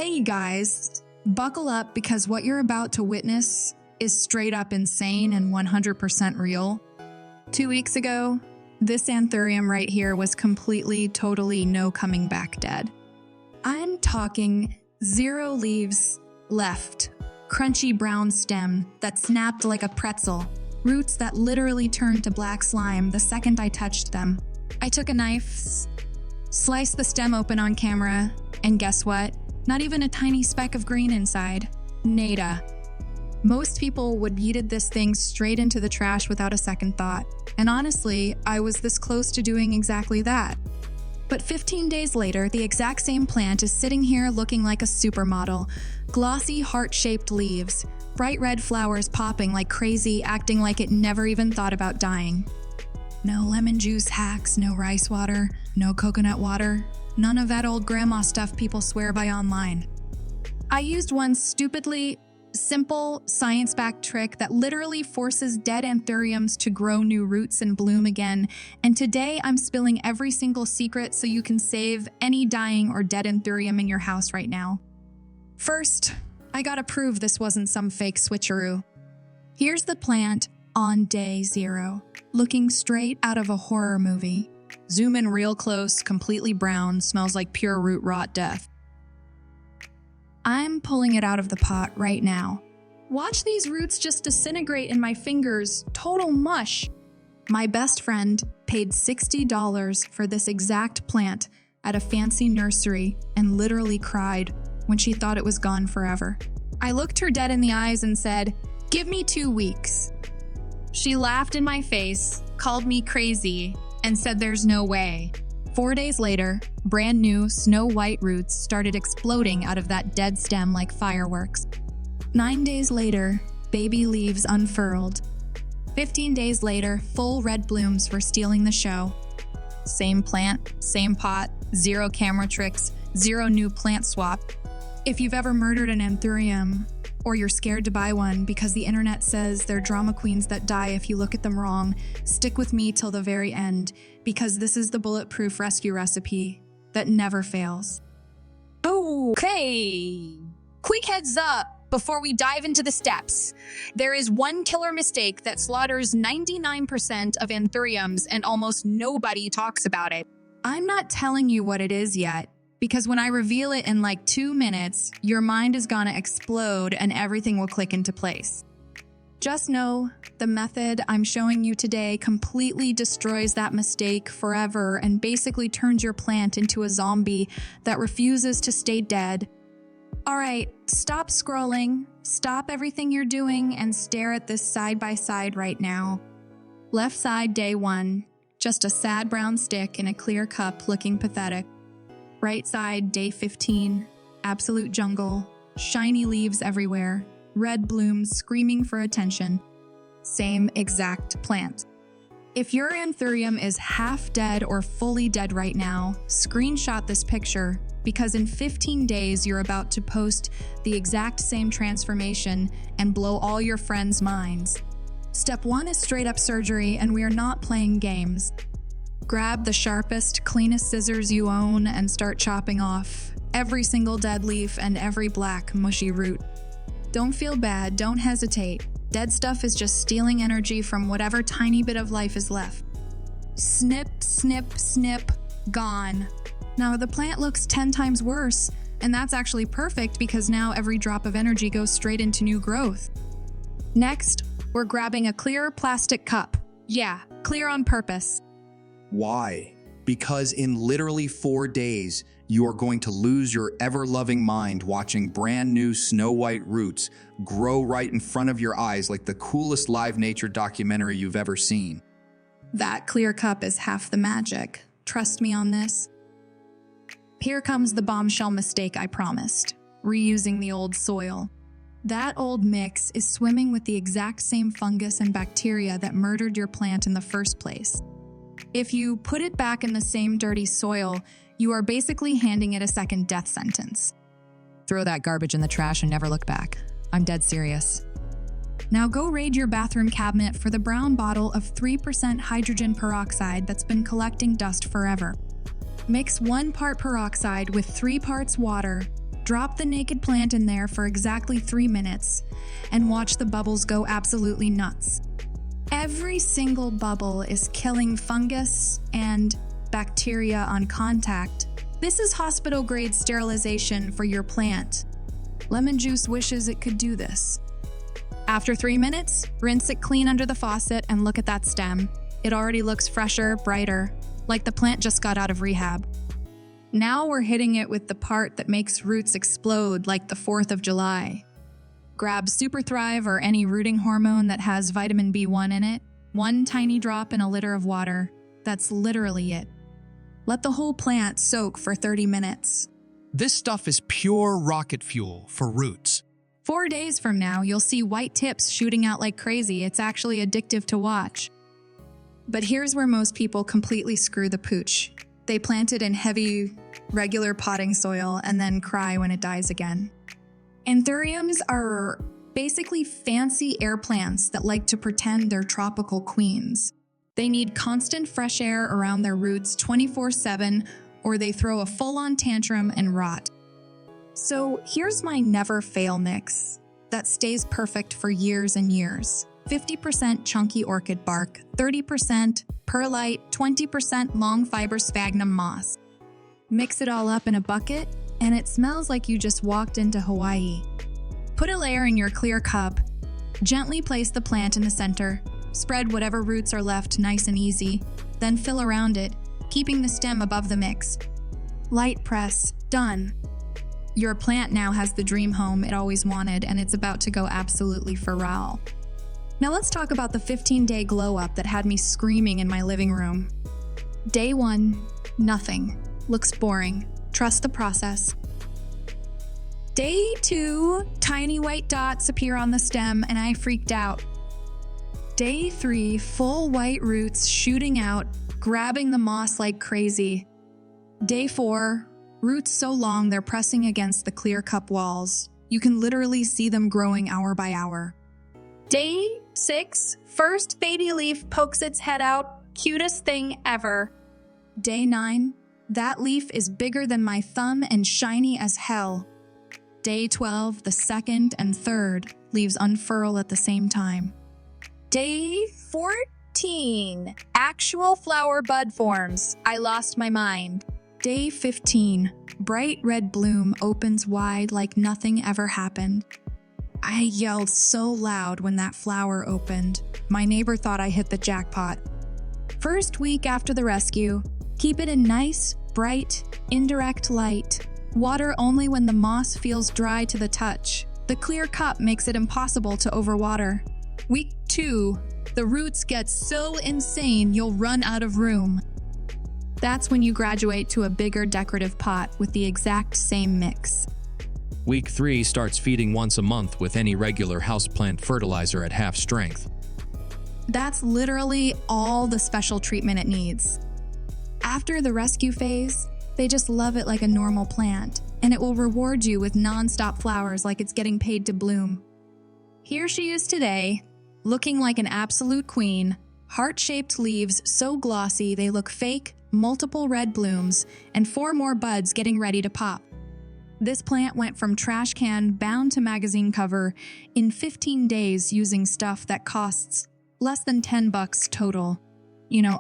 Hey guys, buckle up because what you're about to witness is straight up insane and 100% real. 2 weeks ago, this Anthurium right here was completely, totally no coming back dead. I'm talking 0 leaves left, crunchy brown stem that snapped like a pretzel, roots that literally turned to black slime the second I touched them. I took a knife, sliced the stem open on camera, and guess what? Not even a tiny speck of green inside. Nada. Most people would yeeted this thing straight into the trash without a second thought. And honestly, I was this close to doing exactly that. But 15 days later, the exact same plant is sitting here looking like a supermodel. Glossy, heart-shaped leaves, bright red flowers popping like crazy, acting like it never even thought about dying. No lemon juice hacks, no rice water, no coconut water. None of that old grandma stuff people swear by online. I used one stupidly simple, science-backed trick that literally forces dead anthuriums to grow new roots and bloom again, and today I'm spilling every single secret so you can save any dying or dead anthurium in your house right now. First, I gotta prove this wasn't some fake switcheroo. Here's the plant on day 0, looking straight out of a horror movie. Zoom in real close, completely brown, smells like pure root rot death. I'm pulling it out of the pot right now. Watch these roots just disintegrate in my fingers, total mush. My best friend paid $60 for this exact plant at a fancy nursery and literally cried when she thought it was gone forever. I looked her dead in the eyes and said, "Give me 2 weeks." She laughed in my face, called me crazy, and said there's no way. 4 days later, brand new snow-white roots started exploding out of that dead stem like fireworks. 9 days later, baby leaves unfurled. 15 days later, full red blooms were stealing the show. Same plant, same pot, 0 camera tricks, 0 new plant swap. If you've ever murdered an anthurium, or you're scared to buy one because the internet says they're drama queens that die if you look at them wrong, stick with me till the very end, because this is the bulletproof rescue recipe that never fails. Okay, quick heads up before we dive into the steps. There is one killer mistake that slaughters 99% of anthuriums and almost nobody talks about it. I'm not telling you what it is yet, because when I reveal it in like 2 minutes, your mind is gonna explode and everything will click into place. Just know, the method I'm showing you today completely destroys that mistake forever and basically turns your plant into a zombie that refuses to stay dead. Alright, stop scrolling, stop everything you're doing, and stare at this side by side right now. Left side, day 1, just a sad brown stick in a clear cup looking pathetic. Right side, day 15, absolute jungle, shiny leaves everywhere, red blooms screaming for attention. Same exact plant. If your anthurium is half dead or fully dead right now, screenshot this picture because in 15 days you're about to post the exact same transformation and blow all your friends' minds. Step 1 is straight up surgery, and we are not playing games. Grab the sharpest, cleanest scissors you own and start chopping off every single dead leaf and every black, mushy root. Don't feel bad, don't hesitate. Dead stuff is just stealing energy from whatever tiny bit of life is left. Snip, snip, snip, gone. Now the plant looks 10 times worse, and that's actually perfect because now every drop of energy goes straight into new growth. Next, we're grabbing a clear plastic cup. Yeah, clear on purpose. Why? Because in literally 4 days, you are going to lose your ever-loving mind watching brand new snow-white roots grow right in front of your eyes like the coolest live nature documentary you've ever seen. That clear cup is half the magic. Trust me on this. Here comes the bombshell mistake I promised, reusing the old soil. That old mix is swimming with the exact same fungus and bacteria that murdered your plant in the first place. If you put it back in the same dirty soil, you are basically handing it a second death sentence. Throw that garbage in the trash and never look back. I'm dead serious. Now go raid your bathroom cabinet for the brown bottle of 3% hydrogen peroxide that's been collecting dust forever. Mix 1 part peroxide with 3 parts water Drop the naked plant in there for exactly 3 minutes and watch the bubbles go absolutely nuts. Every single bubble is killing fungus and bacteria on contact. This is hospital-grade sterilization for your plant. Lemon juice wishes it could do this. After 3 minutes, rinse it clean under the faucet and look at that stem. It already looks fresher, brighter, like the plant just got out of rehab. Now we're hitting it with the part that makes roots explode like the 4th of July. Grab superthrive or any rooting hormone that has vitamin B1 in it, 1 tiny drop in a liter of water. That's literally it. Let the whole plant soak for 30 minutes. This stuff is pure rocket fuel for roots. 4 days from now, you'll see white tips shooting out like crazy. It's actually addictive to watch. But here's where most people completely screw the pooch. They plant it in heavy, regular potting soil and then cry when it dies again. Anthuriums are basically fancy air plants that like to pretend they're tropical queens. They need constant fresh air around their roots 24/7, or they throw a full-on tantrum and rot. So here's my never-fail mix that stays perfect for years and years. 50% chunky orchid bark, 30% perlite, 20% long fiber sphagnum moss. Mix it all up in a bucket, and it smells like you just walked into Hawaii. Put a layer in your clear cup. Gently place the plant in the center. Spread whatever roots are left nice and easy, then fill around it, keeping the stem above the mix. Light press, done. Your plant now has the dream home it always wanted, and it's about to go absolutely feral. Now let's talk about the 15-day glow-up that had me screaming in my living room. Day 1, nothing. Looks boring. Trust the process. Day 2, tiny white dots appear on the stem, and I freaked out. Day 3, full white roots shooting out, grabbing the moss like crazy. Day 4, roots so long they're pressing against the clear cup walls. You can literally see them growing hour by hour. Day 6, first baby leaf pokes its head out, cutest thing ever. Day 9, that leaf is bigger than my thumb and shiny as hell. Day 12, the second and third leaves unfurl at the same time. Day 14, actual flower bud forms. I lost my mind. Day 15, bright red bloom opens wide like nothing ever happened. I yelled so loud when that flower opened. My neighbor thought I hit the jackpot. First week after the rescue, keep it in nice, bright, indirect light. Water only when the moss feels dry to the touch. The clear cup makes it impossible to overwater. Week 2, the roots get so insane you'll run out of room. That's when you graduate to a bigger decorative pot with the exact same mix. Week 3 starts feeding once a month with any regular houseplant fertilizer at half strength. That's literally all the special treatment it needs. After the rescue phase, they just love it like a normal plant, and it will reward you with non-stop flowers like it's getting paid to bloom. Here she is today, looking like an absolute queen, heart-shaped leaves so glossy they look fake, multiple red blooms, and 4 more buds getting ready to pop. This plant went from trash can bound to magazine cover in 15 days using stuff that costs less than $10 total.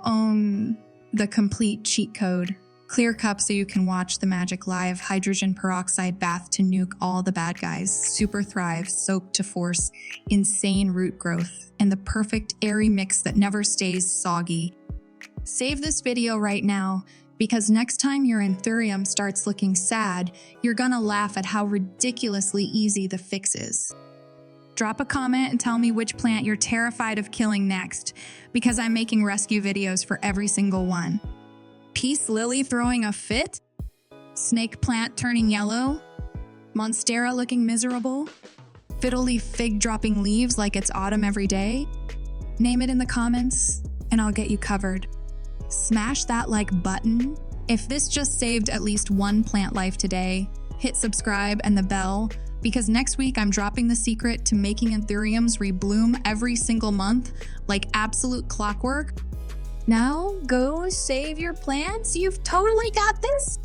Own the complete cheat code. Clear cup so you can watch the magic live hydrogen peroxide bath to nuke all the bad guys. Superthrive soak to force insane root growth. And the perfect airy mix that never stays soggy. Save this video right now, because next time your Anthurium starts looking sad, you're gonna laugh at how ridiculously easy the fix is. Drop a comment and tell me which plant you're terrified of killing next, because I'm making rescue videos for every single one. Peace lily throwing a fit? Snake plant turning yellow? Monstera looking miserable? Fiddle leaf fig dropping leaves like it's autumn every day? Name it in the comments, and I'll get you covered. Smash that like button. If this just saved at least one plant life today, hit subscribe and the bell, because next week I'm dropping the secret to making Anthuriums rebloom every single month like absolute clockwork. Now go save your plants. You've totally got this.